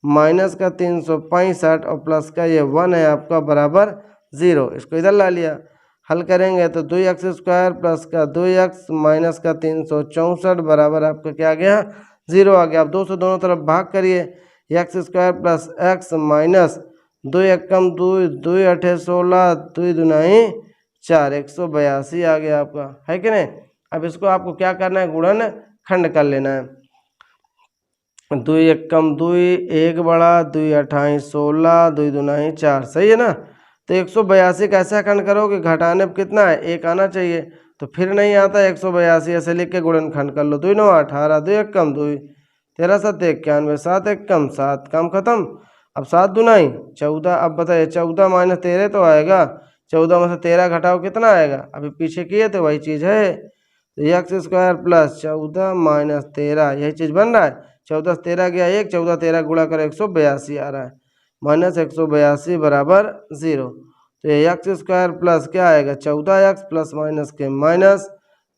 माइनस का 365 और प्लस का ये 1 है आपका बराबर 0। इसको इधर ला लिया, हल करेंगे तो 2x² प्लस का 2x माइनस का 364 बराबर आपका क्या आ गया 0 आ गया। अब 2 से दोनों तरफ भाग करिए, x² प्लस x माइनस 2 एकम 2, 2 अठे 16, 2 दुनाई 4, 182 आ गया आपका, है कि नहीं। अब इसको आपको क्या करना है, गुणन खंड कर लेना है। 2 एकम 2, 1 बड़ा 2 अठाई 16, 2 दुनाई 4, सही है ना। तो 182 कैसे खंड करोगे, घटाने पर कितना है 1 आना चाहिए, तो फिर नहीं आता 182, ऐसे लिख के गुणन खंड कर लो। 2 9 18, 2 एकम 2, 13 7 91, 7 एकम 7, काम खत्म। अब 7 दुनाई 14, अब बताइए 14 माइनस 13 तो आएगा, 14 में से 13 घटाओ कितना आएगा, अभी पीछे किए थे वही चीज़ है। तो x² प्लस 14 माइनस 13 यही चीज़ बन रहा है। 14 से 13 गया 1, 14 13 गुणा करो 182 आ रहा है, माइनस 182 बराबर 0। तो ये x² प्लस क्या आएगा 14x प्लस माइनस के माइनस,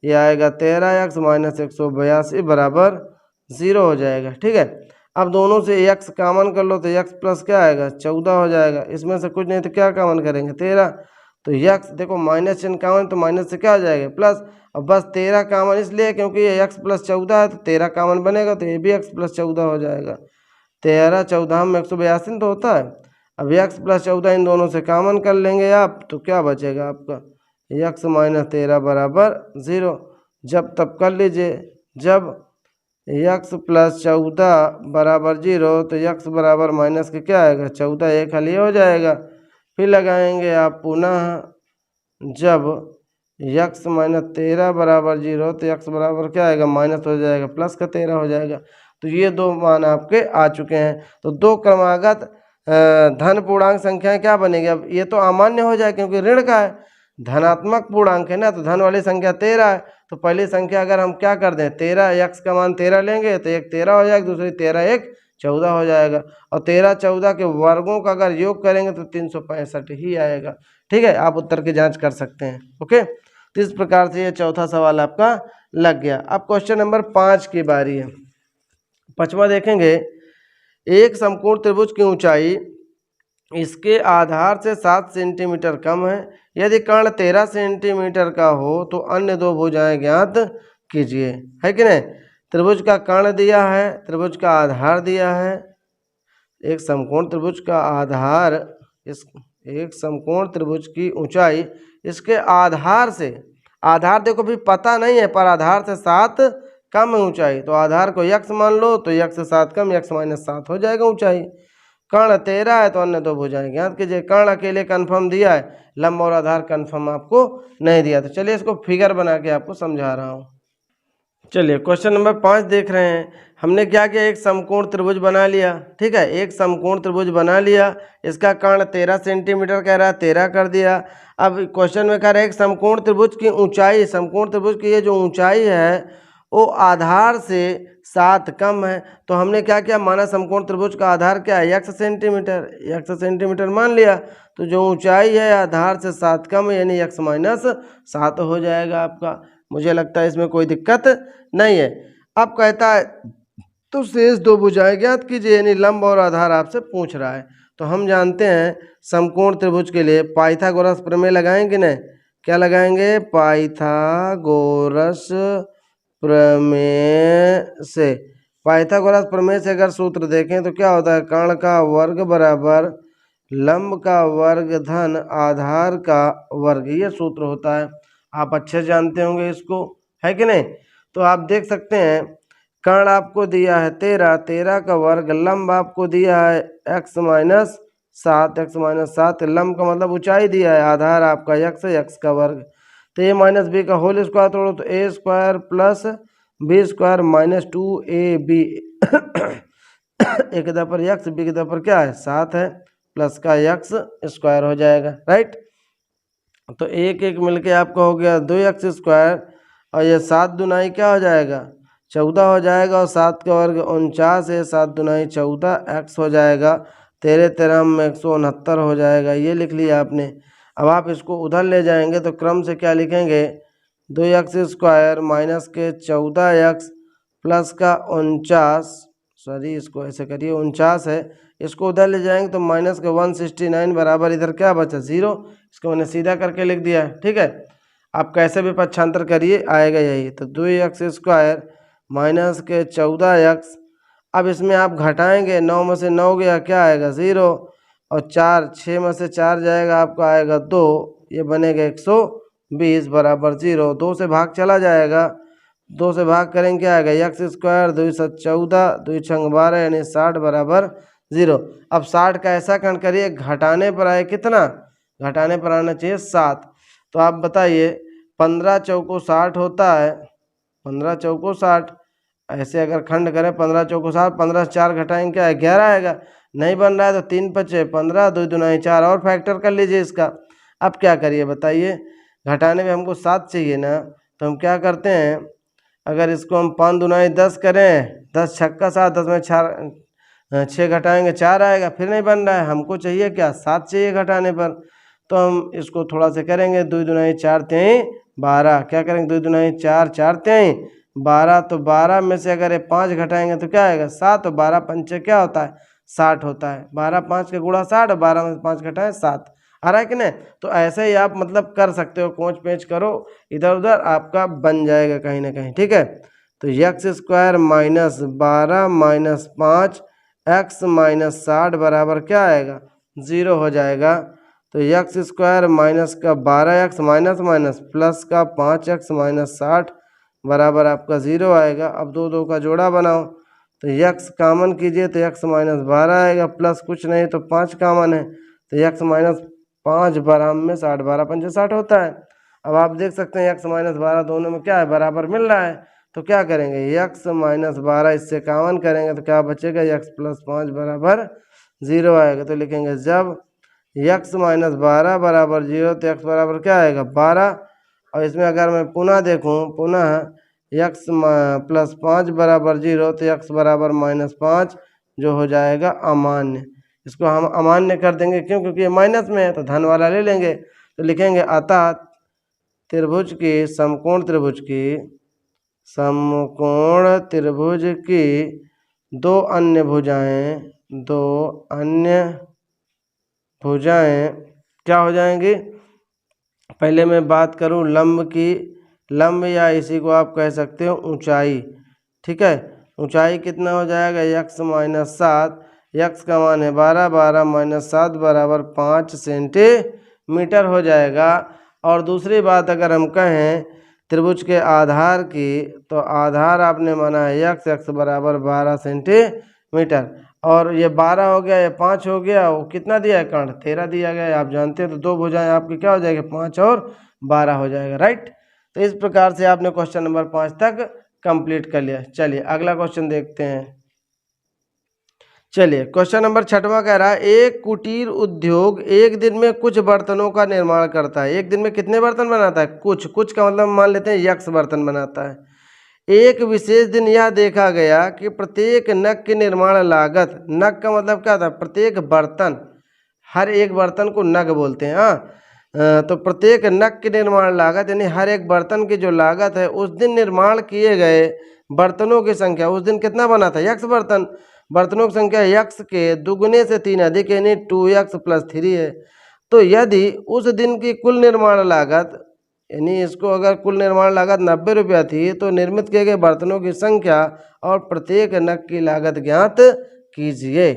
ये आएगा 13x माइनस 182 बराबर 0 हो जाएगा। ठीक है, अब दोनों से x कॉमन कर लो तो x प्लस क्या आएगा 14 हो जाएगा, इसमें से कुछ नहीं तो क्या कॉमन करेंगे 13। तो x देखो माइनस चिन्ह कॉमन, तो माइनस से क्या हो जाएगा प्लस, अब बस 13 कॉमन इसलिए क्योंकि ये x प्लस 14 है तो 13 कॉमन बनेगा, तो ये भी x प्लस 14 हो जाएगा। 13 14 में 182 तो होता है। अब x प्लस 14 इन दोनों से कॉमन कर लेंगे आप, तो क्या बचेगा आपका x माइनस 13 बराबर 0। जब तब कर लीजिए, जब x प्लस 14 बराबर 0 तो x बराबर माइनस के क्या आएगा 14, एक हल ये हो जाएगा। फिर लगाएंगे आप पुनः, जब x माइनस 13 बराबर 0 तो x बराबर क्या आएगा माइनस हो जाएगा, प्लस का 13 हो जाएगा। तो ये दो मान आपके आ चुके हैं। तो दो क्रमागत धन पूर्णांक संख्याएं क्या बनेगी, अब ये तो अमान्य हो जाए क्योंकि ऋण का है, धनात्मक पूर्णांक है ना, तो धन वाली संख्या 13 है। तो पहली संख्या अगर हम क्या कर दें 13, x का मान 13 लेंगे तो एक 13 हो जाएगा, दूसरी 13 एक 14 हो जाएगा, और 13 14 के वर्गों का अगर योग करेंगे तो 365 ही आएगा। ठीक है, आप उत्तर की जांच कर सकते हैं। ओके, तो इस प्रकार से ये चौथा सवाल आपका लग गया। अब क्वेश्चन नंबर 5 की बारी है। 5वां देखेंगे, एक समकोण त्रिभुज की ऊंचाई इसके आधार से 7 सेंटीमीटर कम है, यदि कर्ण 13 सेंटीमीटर का हो तो अन्य दो भुजाएं ज्ञात कीजिए, है कि नहीं। त्रिभुज का कर्ण दिया है, त्रिभुज का आधार दिया है, एक समकोण त्रिभुज का आधार, एक समकोण त्रिभुज की ऊंचाई इसके आधार से, आधार देखो भी पता नहीं है पर आधार से 7 कम है ऊंचाई, तो आधार को यक्स मान लो तो यक्स से 7 कम, यक्स माइनस 7 हो जाएगा ऊंचाई। कर्ण 13 है तो अन्य 2 भुजाएं ज्ञात कीजिए। कर्ण अकेले कन्फर्म दिया है, लंब और आधार कन्फर्म आपको नहीं दिया। तो चलिए इसको फिगर बना के आपको समझा रहा हूँ। चलिए क्वेश्चन नंबर 5 देख रहे हैं। हमने क्या किया, एक समकोण त्रिभुज बना लिया, ठीक है, एक समकोण त्रिभुज बना लिया, इसका कर्ण 13 सेंटीमीटर कह रहा है, 13 कर दिया। अब क्वेश्चन में कह रहा है एक समकोण त्रिभुज की ऊंचाई, समकोण त्रिभुज की ये जो ऊंचाई है वो आधार से 7 कम है, तो हमने क्या किया, माना समकोण त्रिभुज का आधार क्या है, x सेंटीमीटर, x सेंटीमीटर मान लिया, तो जो ऊंचाई है आधार से 7 कम है यानी x माइनस 7 हो जाएगा आपका। मुझे लगता है इसमें कोई दिक्कत नहीं है। अब कहता है तो शेष 2 भुजाएं ज्ञात कीजिए, यानी लंब और आधार आपसे पूछ रहा है। तो हम जानते हैं समकोण त्रिभुज के लिए पाइथागोरस प्रमेय लगाएंगे ना, क्या लगाएंगे, पाइथागोरस प्रमेय से। पाइथागोरस प्रमेय से अगर सूत्र देखें तो क्या होता है, कर्ण का वर्ग बराबर लंब का वर्ग धन आधार का वर्ग, ये सूत्र होता है, आप अच्छे जानते होंगे इसको, है कि नहीं। तो आप देख सकते हैं कर्ण आपको दिया है 13, 13 का वर्ग, लंब आपको दिया है x माइनस 7, x माइनस 7, लंब का मतलब ऊंचाई दिया है, आधार आपका x है, x का वर्ग, तो a माइनस बी का होल स्क्वायर तोड़ो तो a square plus b square minus 2ab एक इधर पर x, बी इधर पर क्या है 7 है, प्लस का x स्क्वायर हो जाएगा, राइट। तो एक एक मिलके आपका हो गया 2x स्क्वायर, और ये 7 दुनाई क्या हो जाएगा 14 हो जाएगा, और 7 का वर्ग 49 है, 7 दुनाई 14 x हो जाएगा, 13 13 में 169 हो जाएगा, ये लिख लिया आपने। अब आप इसको उधर ले जाएंगे तो क्रम से क्या लिखेंगे, 2x स्क्वायर माइनस के 14x प्लस का 49, सॉरी इसको ऐसे करिए 49 है, इसको उधर ले जाएंगे तो माइनस के 169 बराबर इधर क्या बचा 0, इसको मैंने सीधा करके लिख दिया है, ठीक है। आप कैसे भी पक्षांतर करिए आएगा यही, तो 2x स्क्वायर माइनस के 14x, अब इसमें आप घटाएंगे, 9 में से 9 गया क्या आएगा 0, और 4 6 में से 4 जाएगा आपका आएगा 2, ये बनेगा 120 बराबर 0, 2 से भाग चला जाएगा, 2 से भाग करेंगे क्या आएगा x स्क्वायर 2 7 14 2 6 12 यानी 60 बराबर 0। अब 60 का ऐसा कण करिए घटाने पर आए कितना, घटाने पर आना चाहिए 7, तो आप बताइए 15 चौको 60 होता है, 15 चौको 60, ऐसे अगर खंड करें 15 चौको 60, 15 से 4 घटाएंगे क्या है 11 आएगा, नहीं बन रहा है तो 3 पचे 15, 2 दुनाई 4 और फैक्टर कर लीजिए इसका। अब क्या करिए बताइए, घटाने में हमको 7 चाहिए ना, तो हम क्या करते हैं, अगर इसको हम 5 दुनाई 10 करें, 10 छक्का 7, 10 में 6 घटाएंगे 4 आएगा, फिर नहीं बन रहा है, हमको चाहिए क्या 7 चाहिए घटाने पर, तो हम इसको थोड़ा से करेंगे, 2 दुनाई 4 तेई 12, क्या करेंगे 2 दुनाई 4 4 तेई 12, तो 12 में से अगर ये 5 घटाएंगे तो क्या आएगा 7, और 12 पंचे क्या होता है 60 होता है, 12 5 के गुणा 60, और 12 में से 5 घटाएं 7, आ रहा है कि नहीं। तो ऐसे ही आप मतलब कर सकते हो, कोंच पेंच करो इधर उधर, आपका बन जाएगा कहीं ना कहीं, ठीक है। तो x square minus 12 minus 5 x minus 60 बराबर क्या आएगा 0 हो जाएगा। तो x स्क्वायर माइनस का 12x माइनस माइनस प्लस का 5x माइनस 60 बराबर आपका 0 आएगा। अब दो दो का जोड़ा बनाओ तो x कामन कीजिए तो x माइनस 12 आएगा, प्लस कुछ नहीं तो 5 कामन है तो x माइनस 5 12 में 60, 12 पंचे 60 होता है। अब आप देख सकते हैं x माइनस 12 दोनों में क्या है बराबर मिल रहा है, तो क्या करेंगे x माइनस 12 इससे कामन करेंगे तो क्या बचेगा x प्लस 5 बराबर 0 आएगा। तो लिखेंगे जब x माइनस 12 बराबर 0 तो x बराबर क्या आएगा 12, और इसमें अगर मैं पुनः देखूं पुनः x प्लस 5 बराबर 0 तो x बराबर माइनस 5 जो हो जाएगा अमान्य। इसको हम अमान्य कर देंगे क्यों, क्योंकि ये माइनस में है तो धन वाला ले लेंगे। तो लिखेंगे अतः त्रिभुज की समकोण त्रिभुज की दो अन्य भुजाएं क्या हो जाएंगी। पहले मैं बात करूं लंब की, लंब या इसी को आप कह सकते हो ऊंचाई, ठीक है। ऊंचाई कितना हो जाएगा, x माइनस 7, x का मान है 12, 12 माइनस 7 बराबर 5 सेंटीमीटर हो जाएगा। और दूसरी बात अगर हम कहें त्रिभुज के आधार की, तो आधार आपने माना है x, x बराबर 12 सेंटीमीटर, और ये 12 हो गया, ये 5 हो गया, वो कितना दिया है कर्ण 13 दिया गया है, आप जानते हैं। तो दो भुजाएं आपकी क्या हो जाएगी, 5 और 12 हो जाएगा, राइट। तो इस प्रकार से आपने क्वेश्चन नंबर 5 तक कंप्लीट कर लिया। चलिए अगला क्वेश्चन देखते हैं। चलिए क्वेश्चन नंबर 6वां कह रहा है, एक कुटीर उद्योग एक दिन में कुछ बर्तनों का निर्माण करता है। एक दिन में कितने बर्तन बनाता है, कुछ का मतलब मान लेते हैं यक्स बर्तन बनाता है। एक विशेष दिन यह देखा गया कि प्रत्येक नग की निर्माण लागत, नग का मतलब क्या था, प्रत्येक बर्तन, हर एक बर्तन को नग बोलते हैं। तो प्रत्येक नग की निर्माण लागत यानी हर एक बर्तन की जो लागत है, उस दिन निर्माण किए गए बर्तनों की संख्या, उस दिन कितना बना था, यक्स बर्तन, बर्तनों की संख्या यक्स के दुगने से 3 अधिक यानी 2x + 3 है। तो यदि उस दिन की कुल निर्माण लागत, यानी इसको अगर कुल निर्माण लागत 90 रुपया थी, तो निर्मित किए गए बर्तनों की संख्या और प्रत्येक नग की लागत ज्ञात कीजिए,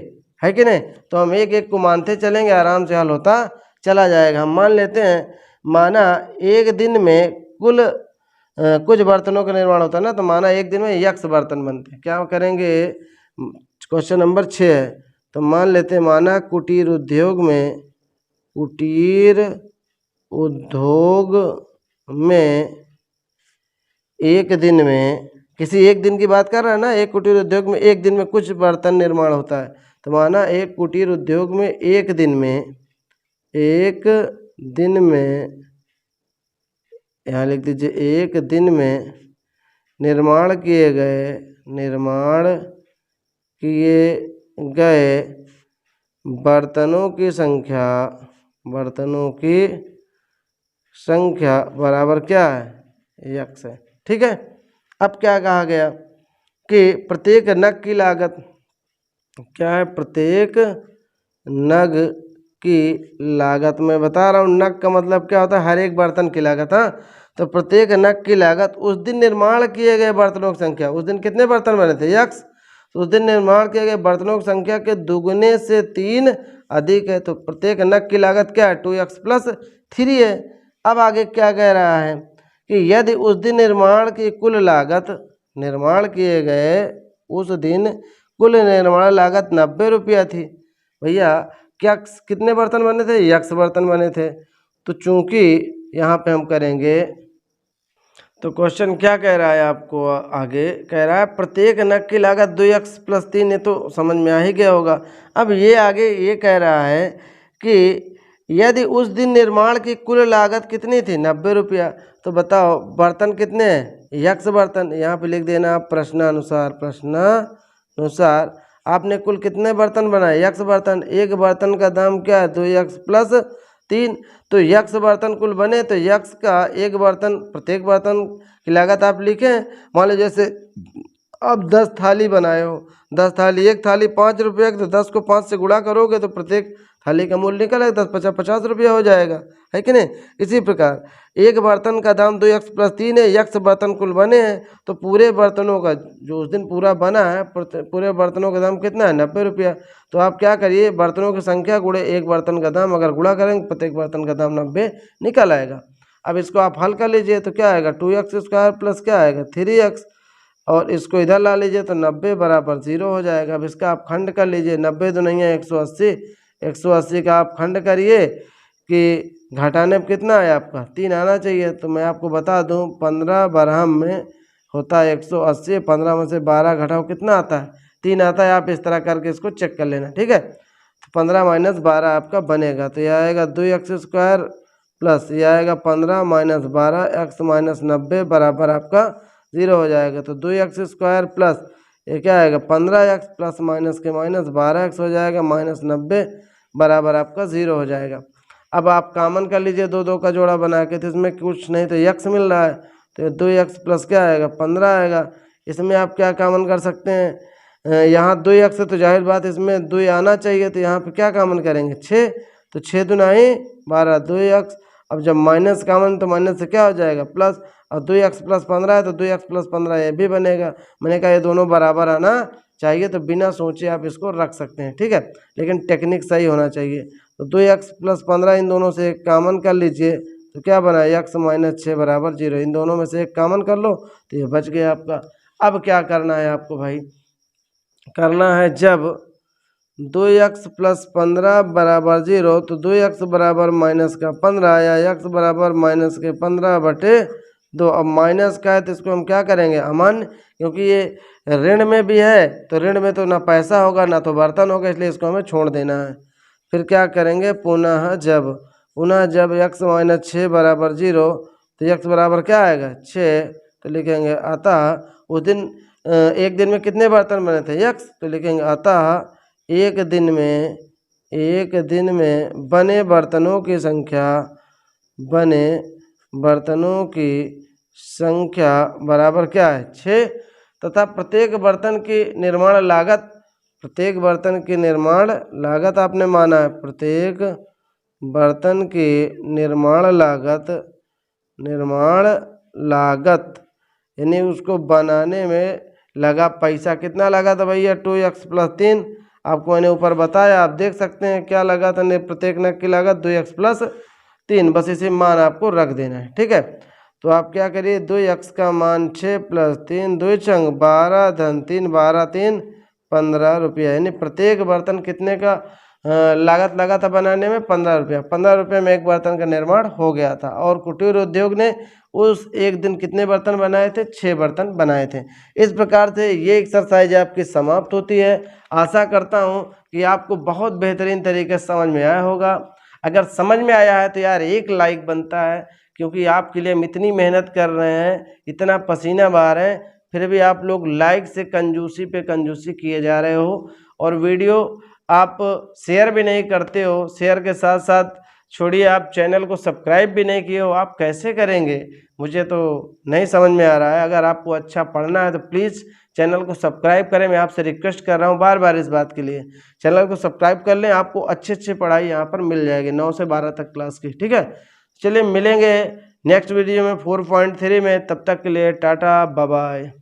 है कि नहीं। तो हम एक एक को मानते चलेंगे, आराम से हल होता चला जाएगा। हम मान लेते हैं, माना एक दिन में कुल कुछ बर्तनों का निर्माण होता है ना, तो माना एक दिन में यक्स बर्तन बनते हैं। क्या करेंगे, क्वेश्चन नंबर 6 है, तो मान लेते हैं, माना कुटीर उद्योग में, कुटीर उद्योग में एक दिन में, किसी एक दिन की बात कर रहा है ना, एक कुटीर उद्योग में एक दिन में कुछ बर्तन निर्माण होता है। तो माना एक कुटीर उद्योग में एक दिन में यहाँ लिख दीजिए, एक दिन में निर्माण किए गए बर्तनों की संख्या बराबर क्या है, यक्स है, ठीक है। अब क्या कहा गया कि प्रत्येक नग की लागत क्या है, प्रत्येक नग की लागत, मैं बता रहा हूँ, नग का मतलब क्या होता है, हर एक बर्तन की लागत। हाँ, तो प्रत्येक नग की लागत उस दिन निर्माण किए गए बर्तनों की संख्या, उस दिन कितने बर्तन बने थे, यक्स, तो उस दिन निर्माण किए गए बर्तनों की संख्या के दुगने से 3 अधिक है। तो प्रत्येक नग की लागत क्या है, 2x + 3 है। अब आगे क्या कह रहा है कि यदि उस दिन निर्माण की कुल लागत, निर्माण किए गए उस दिन कुल निर्माण लागत 90 रुपया थी। भैया क्या कितने बर्तन बने थे, यक्स बर्तन बने थे। तो चूंकि यहाँ पे हम करेंगे, तो क्वेश्चन क्या कह रहा है आपको, आगे कह रहा है प्रत्येक नग की लागत 2x + 3 है, तो समझ में आ ही गया होगा। अब ये आगे ये कह रहा है कि यदि उस दिन निर्माण की कुल लागत कितनी थी, 90 रुपया, तो बताओ बर्तन कितने हैं, यक्स बर्तन। यहाँ पे लिख देना आप प्रश्नानुसार आपने कुल कितने बर्तन बनाए, यक्स बर्तन। एक बर्तन का दाम क्या है, 2x + 3। तो यक्स बर्तन कुल बने, तो यक्स का एक बर्तन, प्रत्येक बर्तन की लागत आप लिखें। मान लो जैसे अब 10 थाली बनाए हो, 10 थाली, एक थाली 5 रुपये की, तो 10 को 5 से गुणा करोगे तो प्रत्येक थाली का मूल्य निकलेगा, 10 × 50 रुपया हो जाएगा, है कि नहीं। इसी प्रकार एक बर्तन का दाम 2x + 3 है, यक्स बर्तन कुल बने हैं, तो पूरे बर्तनों का जो उस दिन पूरा बना है, पूरे बर्तनों का दाम कितना है, 90 रुपया। तो आप क्या करिए, बर्तनों की संख्या गुणे एक बर्तन का दाम, अगर गुणा करेंगे प्रत्येक बर्तन का दाम 90 निकल आएगा। अब इसको आप हल कर लीजिए, तो क्या आएगा, 2x² + क्या आएगा 3x, और इसको इधर ला लीजिए तो 90 बराबर 0 हो जाएगा। अब इसका आप खंड कर लीजिए, 90 तो नहीं है 180, 180 का आप खंड करिए कि घटाने पर कितना है आपका 3 आना चाहिए। तो मैं आपको बता दूं 15 बरहम में होता है 180, 15 में से 12 घटाओ कितना आता है, 3 आता है। आप इस तरह करके इसको चेक कर लेना, ठीक है। तो 15 - 12 आपका बनेगा, तो यह आएगा 2x² + यह आएगा 15 - 12 x - 90 बराबर आपका 0 हो जाएगा। तो 2x² + ये क्या आएगा 15x + माइनस के माइनस 12x हो जाएगा, -90 बराबर आपका 0 हो जाएगा। अब आप कॉमन कर लीजिए, 2 का जोड़ा बना के, तो इसमें कुछ नहीं तो x मिल रहा है, तो 2x + क्या आएगा 15 आएगा। इसमें आप क्या कॉमन कर सकते हैं, यहाँ 2x है तो जाहिर बात इसमें 2 आना चाहिए, तो यहाँ पे क्या कॉमन करेंगे 6, तो 6 × 2 = 12, 2x। अब जब माइनस कॉमन तो माइनस से क्या हो जाएगा प्लस। और 2x+15 है तो 2x+15 ये भी बनेगा। मैंने कहा ये दोनों बराबर आना चाहिए, तो बिना सोचे आप इसको रख सकते हैं, ठीक है, लेकिन टेक्निक सही होना चाहिए। तो 2x+15 इन दोनों से एक कॉमन कर लीजिए, तो क्या बना, x - 6 = 0। इन दोनों में से एक कॉमन कर लो तो ये बच गया आपका। अब क्या करना है आपको भाई, करना है जब 2x+15 = 0 तो 2x बराबर -15 या x बराबर -15/2। अब माइनस का है तो इसको हम क्या करेंगे, अमान्य, क्योंकि ये ऋण में भी है तो ऋण में तो ना पैसा होगा ना तो बर्तन होगा, इसलिए इसको हमें छोड़ देना है। फिर क्या करेंगे, पुनः जब x - 6 = 0 तो x बराबर क्या आएगा, 6, तो लिखेंगे अतः उस दिन एक दिन में कितने बर्तन बने थे, x, तो लिखेंगे अतः एक दिन में बने बर्तनों की संख्या बराबर क्या है, 6, तथा प्रत्येक बर्तन की निर्माण लागत आपने माना है, प्रत्येक बर्तन की निर्माण लागत यानी उसको बनाने में लगा पैसा, कितना लगा था भैया, 2x+3। आपको मैंने ऊपर बताया, आप देख सकते हैं क्या लगा था, प्रत्येक नग की लागत 2x+3। बस इसे मान आपको रख देना है, ठीक है। तो आप क्या करिए, 2x का मान 6 + 3 2 छंग 12 धन 3 12 3 15 रुपया, यानी प्रत्येक बर्तन कितने का लागत लगा था बनाने में, 15 रुपया। 15 रुपये में एक बर्तन का निर्माण हो गया था। और कुटीर उद्योग ने उस एक दिन कितने बर्तन बनाए थे, 6 बर्तन बनाए थे। इस प्रकार से ये एक्सरसाइज आपकी समाप्त होती है। आशा करता हूँ कि आपको बहुत बेहतरीन तरीके से समझ में आया होगा। अगर समझ में आया है तो यार एक लाइक बनता है, क्योंकि आपके लिए हम इतनी मेहनत कर रहे हैं, इतना पसीना बहा रहे हैं, फिर भी आप लोग लाइक से कंजूसी पे कंजूसी किए जा रहे हो और वीडियो आप शेयर भी नहीं करते हो। शेयर के साथ साथ छोड़िए, आप चैनल को सब्सक्राइब भी नहीं किए हो, आप कैसे करेंगे, मुझे तो नहीं समझ में आ रहा है। अगर आपको अच्छा पढ़ना है तो प्लीज़ चैनल को सब्सक्राइब करें। मैं आपसे रिक्वेस्ट कर रहा हूँ बार बार इस बात के लिए, चैनल को सब्सक्राइब कर लें, आपको अच्छी पढ़ाई यहाँ पर मिल जाएगी 9 से 12 तक क्लास की, ठीक है। चलिए मिलेंगे नेक्स्ट वीडियो में 4.3 में, तब तक के लिए टाटा बाय बाय।